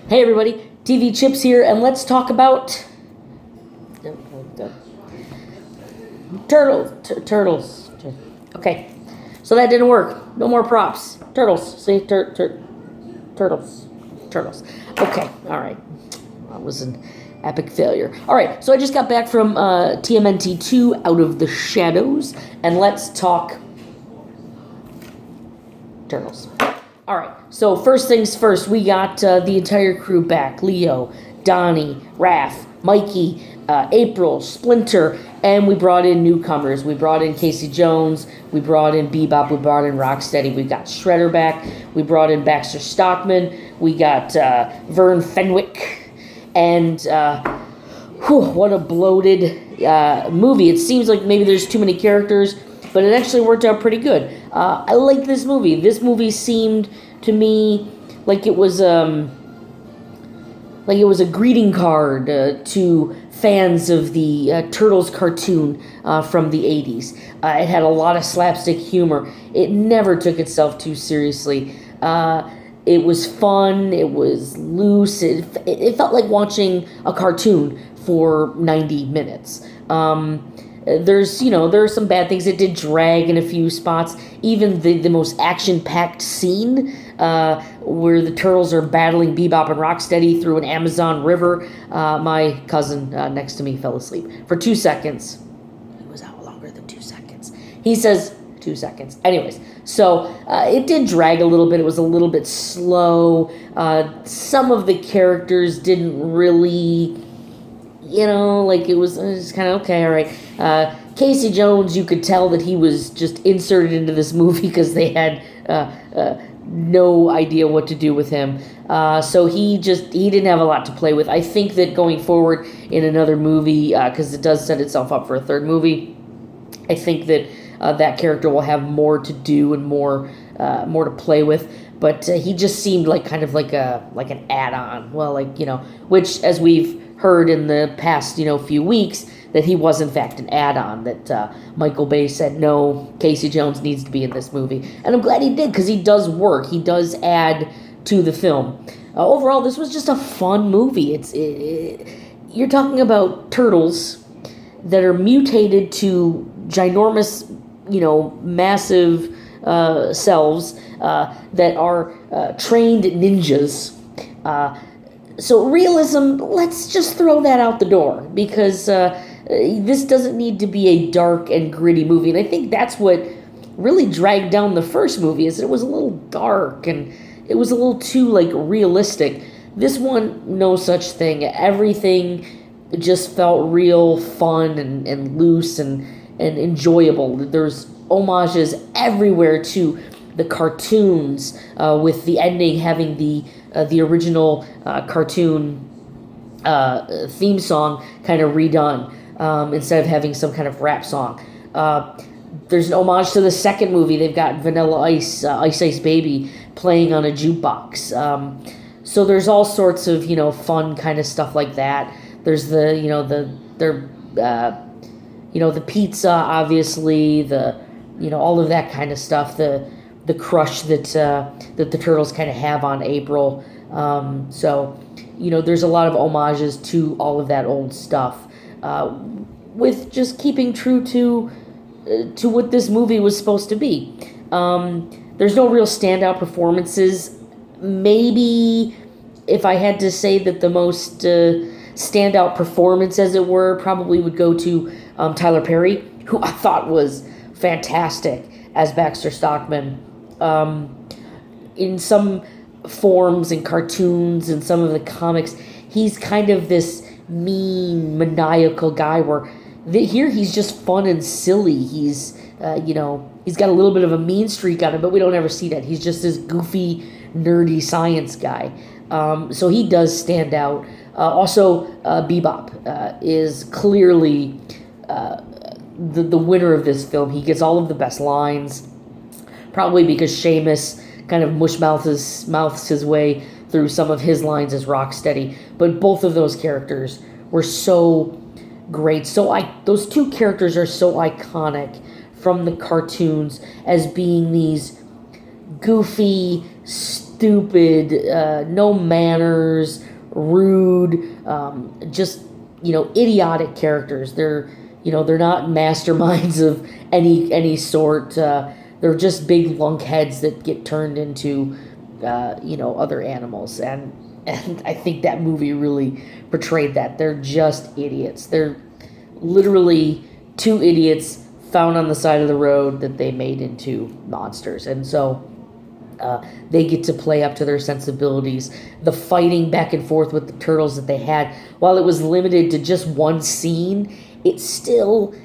Hey everybody, TV Chips here, and let's talk about turtles. Okay, so that didn't work. No more props. Turtles. See, turtles. Okay, all right. That was an epic failure. All right, so I just got back from TMNT 2, Out of the Shadows, and let's talk turtles. All right, so first things first, we got the entire crew back. Leo, Donnie, Raph, Mikey, April, Splinter, and we brought in newcomers. We brought in Casey Jones, we brought in Bebop, we brought in Rocksteady, we got Shredder back, we brought in Baxter Stockman, we got Vern Fenwick, and what a bloated movie. It seems like maybe there's too many characters, but it actually worked out pretty good. I like this movie. This movie seemed to me like it was a greeting card to fans of the Turtles cartoon from the 80s. It had a lot of slapstick humor. It never took itself too seriously. It was fun. It was loose. It felt like watching a cartoon for 90 minutes. There are some bad things. It did drag in a few spots. Even the most action-packed scene where the turtles are battling Bebop and Rocksteady through an Amazon river. My cousin next to me fell asleep for 2 seconds. He was out longer than 2 seconds. He says 2 seconds. Anyways, so it did drag a little bit. It was a little bit slow. Some of the characters didn't really... it was kind of okay, all right. Casey Jones, you could tell that he was just inserted into this movie because they had no idea what to do with him. So he didn't have a lot to play with. I think that going forward in another movie, because it does set itself up for a third movie, I think that that character will have more to do and more to play with. But he just seemed like kind of like an add-on. Well, which, as we've heard in the past, few weeks, that he was in fact an add-on, that Michael Bay said, no, Casey Jones needs to be in this movie. And I'm glad he did, because he does work. He does add to the film. Overall, this was just a fun movie. You're talking about turtles that are mutated to ginormous, massive selves that are trained ninjas. So realism, let's just throw that out the door, because this doesn't need to be a dark and gritty movie. And I think that's what really dragged down the first movie, is that it was a little dark and it was a little too realistic. This one, no such thing. Everything just felt real fun and loose and enjoyable. There's homages everywhere to the cartoons, with the ending having the original cartoon theme song kind of redone, instead of having some kind of rap song. There's an homage to the second movie. They've got Vanilla Ice, Ice Ice Baby playing on a jukebox. So there's all sorts of fun kind of stuff like that. There's the pizza, obviously, all of that kind of stuff. The crush that the turtles kind of have on April. So there's a lot of homages to all of that old stuff, with just keeping true to what this movie was supposed to be. There's no real standout performances. Maybe if I had to say that the most standout performance, as it were, probably would go to Tyler Perry, who I thought was fantastic as Baxter Stockman. In some forms and cartoons and some of the comics, he's kind of this mean, maniacal guy, where here he's just fun and silly. He's he's got a little bit of a mean streak on him, but we don't ever see that. He's just this goofy, nerdy science guy. So he does stand out. Also, Bebop is clearly the winner of this film. He gets all of the best lines, probably because Seamus kind of mouths his way through some of his lines as Rocksteady. But both of those characters were so great. Those two characters are so iconic from the cartoons as being these goofy, stupid, no manners, rude, just, idiotic characters. They're not masterminds of any sort. They're just big lunkheads that get turned into, other animals. And I think that movie really portrayed that. They're just idiots. They're literally two idiots found on the side of the road that they made into monsters. And so they get to play up to their sensibilities. The fighting back and forth with the turtles that they had, while it was limited to just one scene, it still,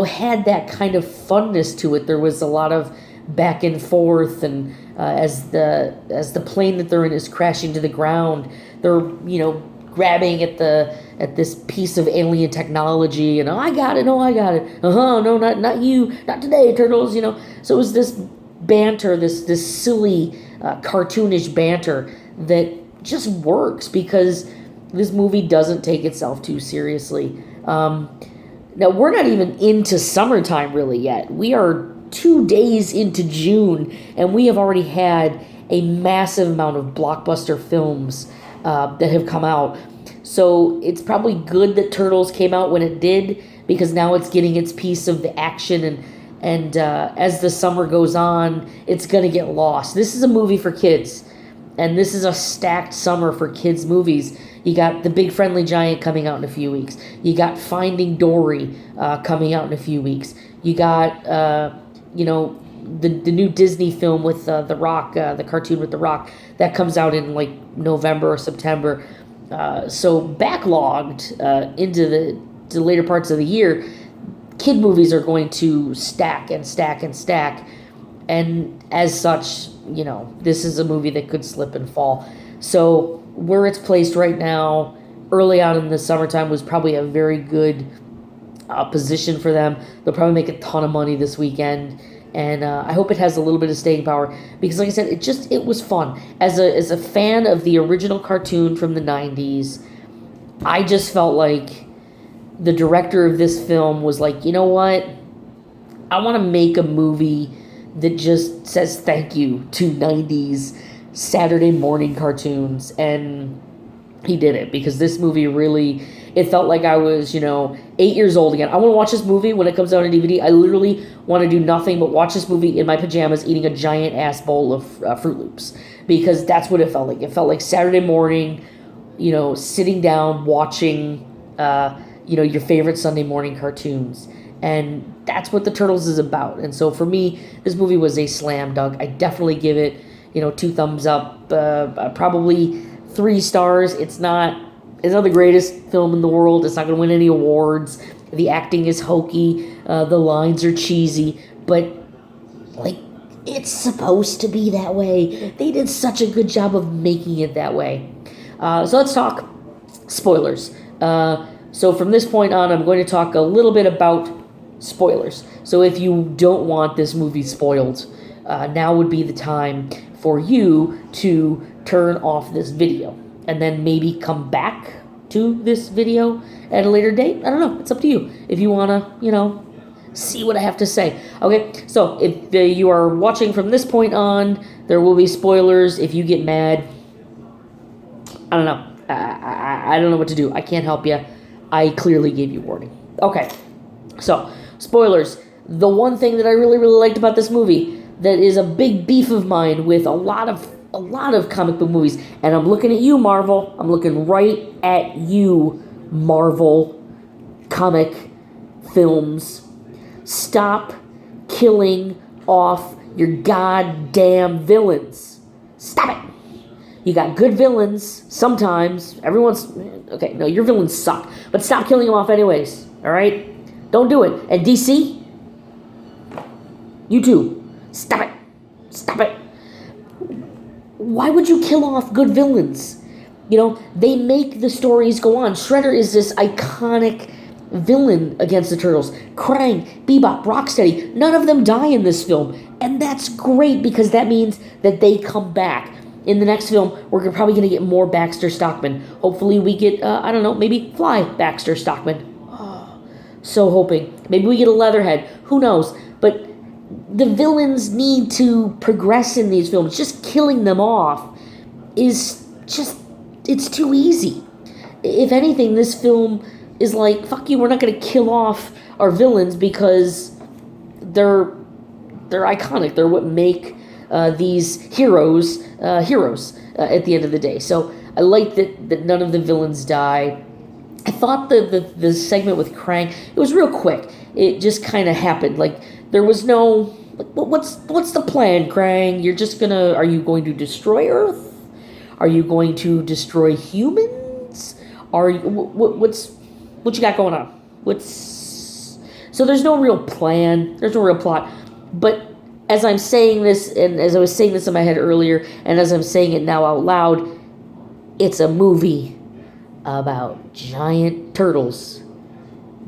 had that kind of funness to it. There was a lot of back and forth, and as the plane that they're in is crashing to the ground, they're grabbing at this piece of alien technology, and, oh, I got it, no, not you, not today, turtles. So it was this banter, this silly, cartoonish banter that just works because this movie doesn't take itself too seriously. Now, we're not even into summertime really yet. We are 2 days into June, and we have already had a massive amount of blockbuster films that have come out. So it's probably good that Turtles came out when it did, because now it's getting its piece of the action, and as the summer goes on, it's going to get lost. This is a movie for kids, and this is a stacked summer for kids' movies. You got The Big Friendly Giant coming out in a few weeks. You got Finding Dory coming out in a few weeks. You got, the new Disney film with The Rock, the cartoon with The Rock, that comes out in like November or September. So backlogged into the later parts of the year, kid movies are going to stack and stack and stack. And as such, this is a movie that could slip and fall. So where it's placed right now, early on in the summertime, was probably a very good position for them. They'll probably make a ton of money this weekend, and I hope it has a little bit of staying power, because like I said, it was fun. As a fan of the original cartoon from the 90s, I just felt like the director of this film was like, you know what? I want to make a movie that just says thank you to 90s Saturday morning cartoons, and he did it, because this movie really, it felt like I was, 8 years old again. I want to watch this movie when it comes out on DVD. I literally want to do nothing but watch this movie in my pajamas, eating a giant ass bowl of Fruit Loops, because that's what it felt like. It felt like Saturday morning, sitting down, watching, your favorite Sunday morning cartoons. And that's what the Turtles is about. And so for me, this movie was a slam dunk. I definitely give it, 2 thumbs up, probably 3 stars. It's not the greatest film in the world. It's not going to win any awards. The acting is hokey. The lines are cheesy. But, it's supposed to be that way. They did such a good job of making it that way. So let's talk spoilers. So from this point on, I'm going to talk a little bit about spoilers. So if you don't want this movie spoiled, now would be the time for you to turn off this video and then maybe come back to this video at a later date. I don't know. It's up to you. If you want to, see what I have to say. Okay, so if you are watching from this point on, there will be spoilers. If you get mad, I don't know. I don't know what to do. I can't help you. I clearly gave you warning. Okay, so spoilers. The one thing that I really, really liked about this movie, that is a big beef of mine with a lot of comic book movies, and I'm looking at you, Marvel. I'm looking right at you, Marvel comic films. Stop killing off your goddamn villains. Stop it. You got good villains sometimes. Okay, no, your villains suck. But stop killing them off anyways, all right? Don't do it. And DC, you too. Stop it. Stop it. Why would you kill off good villains? They make the stories go on. Shredder is this iconic villain against the Turtles. Krang, Bebop, Rocksteady, none of them die in this film. And that's great, because that means that they come back. In the next film, we're probably going to get more Baxter Stockman. Hopefully we get, maybe Fly Baxter Stockman. Oh, so hoping. Maybe we get a Leatherhead. Who knows? But the villains need to progress in these films. Just killing them off is just, it's too easy. If anything, this film is like, fuck you, we're not going to kill off our villains because they're iconic. They're what make these heroes heroes at the end of the day. So I like that none of the villains die. I thought the segment with Krang, it was real quick. It just kind of happened. Like, there was no, like, what's the plan, Krang? Are you going to destroy Earth? Are you going to destroy humans? Are you, what you got going on? So there's no real plan. There's no real plot. But as I'm saying this, and as I was saying this in my head earlier, and as I'm saying it now out loud, it's a movie about giant turtles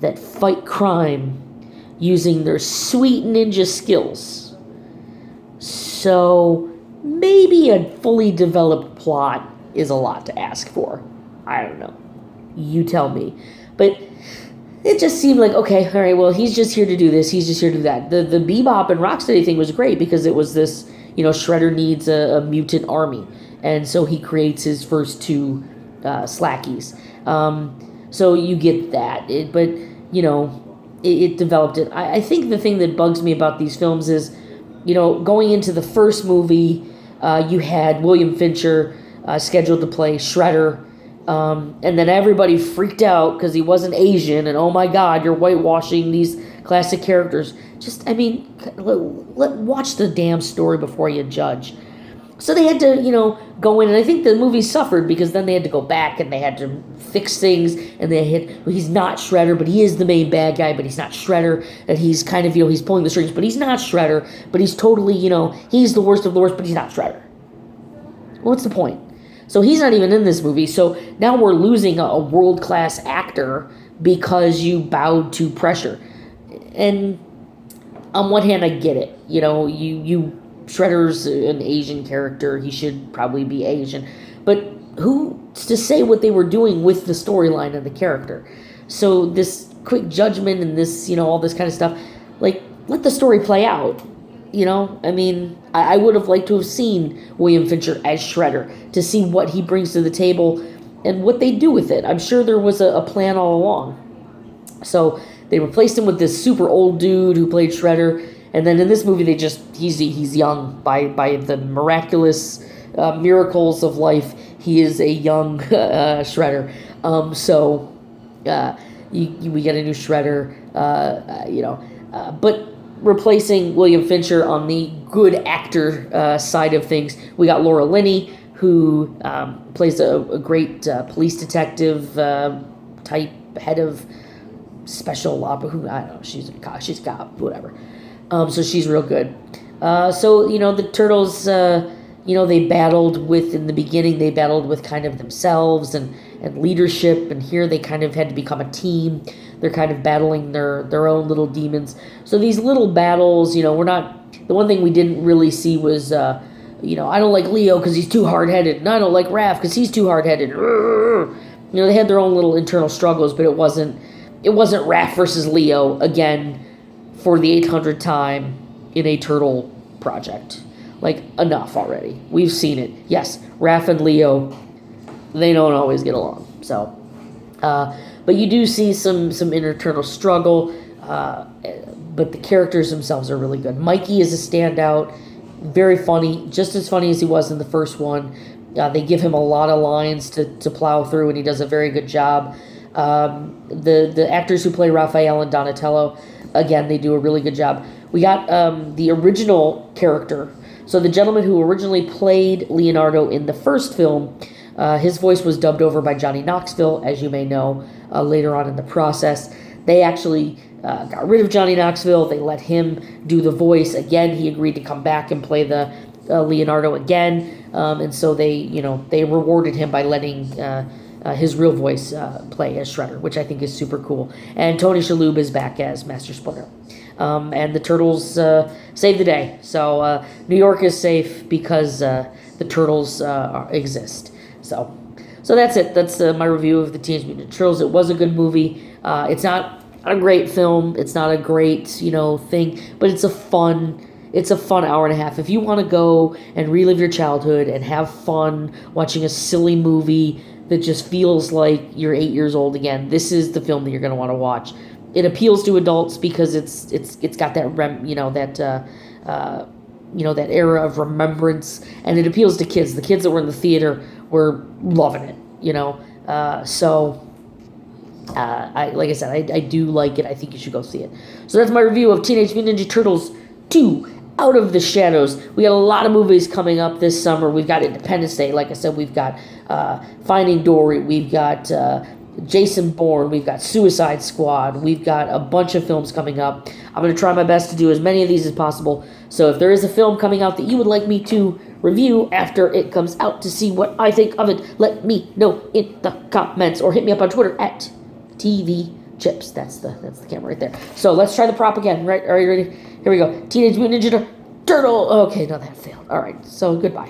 that fight crime using their sweet ninja skills. So maybe a fully developed plot is a lot to ask for. I don't know. You tell me. But it just seemed like, okay, all right, well, he's just here to do this, he's just here to do that. The Bebop and Rocksteady thing was great because it was this, Shredder needs a mutant army. And so he creates his first two Slackies. So you get that. But, it developed it. I think the thing that bugs me about these films is, going into the first movie, you had William Fincher scheduled to play Shredder. And then everybody freaked out because he wasn't Asian, and oh my God, you're whitewashing these classic characters. Watch the damn story before you judge. So they had to, go in, and I think the movie suffered because then they had to go back and they had to fix things, and he's not Shredder, but he is the main bad guy, but he's not Shredder, and he's kind of, he's pulling the strings, but he's not Shredder, but he's totally, he's the worst of the worst, but he's not Shredder. What's the point? So he's not even in this movie. So now we're losing a world-class actor because you bowed to pressure. And on one hand, I get it. You Shredder's an Asian character. He should probably be Asian. But who's to say what they were doing with the storyline of the character? So this quick judgment and this, all this kind of stuff, like, let the story play out. I would have liked to have seen William Fincher as Shredder to see what he brings to the table and what they do with it. I'm sure there was a plan all along. So they replaced him with this super old dude who played Shredder, and then in this movie he's young by the miraculous miracles of life. He is a young Shredder. We get a new Shredder. But replacing William Fincher on the good actor side of things, we got Laura Linney, who plays a great police detective type, head of special opera. Who, I don't know, she's a cop, whatever. So she's real good. The Turtles, they battled with, in the beginning, they battled with kind of themselves and leadership, and here they kind of had to become a team. They're kind of battling their own little demons. So these little battles, we're not, the one thing we didn't really see was, I don't like Leo because he's too hard-headed, and I don't like Raph because he's too hard-headed. They had their own little internal struggles, but it wasn't Raph versus Leo, again, for the 800th time in a Turtle project. Like, enough already. We've seen it. Yes, Raph and Leo, they don't always get along. So, but you do see some inner turtle struggle, but the characters themselves are really good. Mikey is a standout, very funny, just as funny as he was in the first one. They give him a lot of lines to plow through, and he does a very good job. The actors who play Raphael and Donatello, again, they do a really good job. We got the original character. So the gentleman who originally played Leonardo in the first film, his voice was dubbed over by Johnny Knoxville, as you may know, later on in the process. They actually got rid of Johnny Knoxville. They let him do the voice. Again, he agreed to come back and play the Leonardo again. And so they rewarded him by letting his real voice play as Shredder, which I think is super cool. And Tony Shalhoub is back as Master Splinter. And the Turtles saved the day. So New York is safe because the Turtles exist. So that's it. That's my review of the Teenage Mutant Ninja Turtles. It was a good movie. It's not not a great film. It's not a great, thing, but it's a fun hour and a half. If you want to go and relive your childhood and have fun watching a silly movie that just feels like you're 8 years old again, this is the film that you're going to want to watch. It appeals to adults because it's got that that era of remembrance, and it appeals to kids. The kids that were in the theater were loving it. Like I said, I do like it. I think you should go see it. So that's my review of Teenage Mutant Ninja Turtles 2, Out of the Shadows. We got a lot of movies coming up this summer. We've got Independence Day. Like I said, we've got Finding Dory. We've got Jason Bourne. We've got Suicide Squad. We've got a bunch of films coming up. I'm going to try my best to do as many of these as possible. So if there is a film coming out that you would like me to review after it comes out to see what I think of it, let me know in the comments or hit me up on Twitter at TV Chips. That's the camera right there. So let's try the prop again. Right? Are you ready? Here we go. Teenage Mutant Ninja Turtle. Okay, no, that failed. All right. So goodbye.